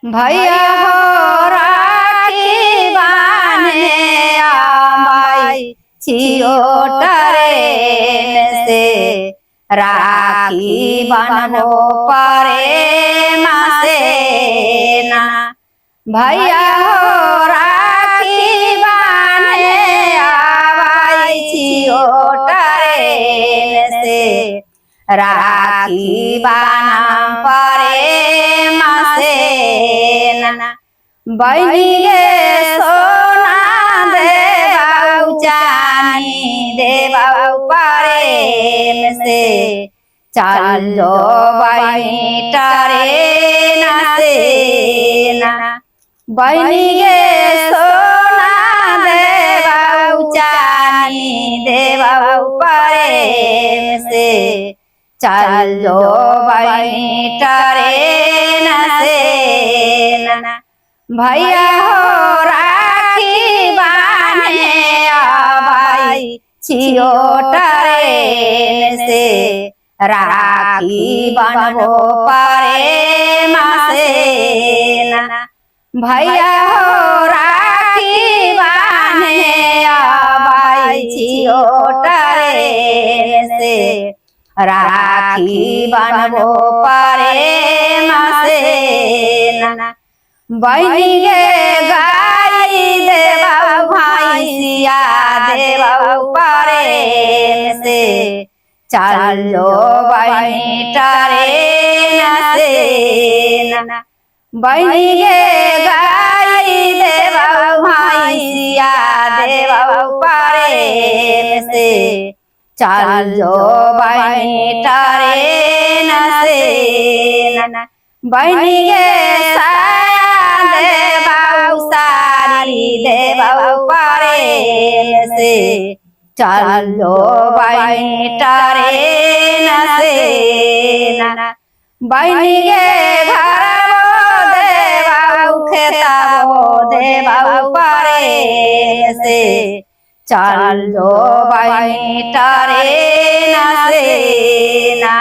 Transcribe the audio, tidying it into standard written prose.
भैया हो राखी बाने आमाई छियो ट्रेन से राखी बनबो परे मासे ना। भैया हो राखी बाने आमाई छियो ट्रेन से राखी बानम परे मासे ना। बहनी गे सोना देबाऊ चानी देबाऊ परे से चलो बहनी ट्रेन से ना। बहनी गे सोना देबाऊ चानी देबाऊ परे से चलो बहनी ट्रेन से ना। भैया हो राखी बाने आबाई छियो ट्रेन से राखी बनबो परे मासे ना। भैया हो राखी बाने आबाई छियो ट्रेन से राखी बनबो परे मासे ना। बहनी गे गाय देबाऊ भैंसिया देबाऊ परे से चलो बहनी ट्रेन से ना। बहनी गे गाय देबाऊ भैंसिया देबाऊ परे से चलो बहनी ट्रेन से ना। बहनी गे साया देबाऊ सारी देबाऊ परे से चलो बहनी ट्रेन से ना। बहनी गे घरबो देबाऊ खेतबो देबाऊ परे से चलो बहनी ट्रेन से ना।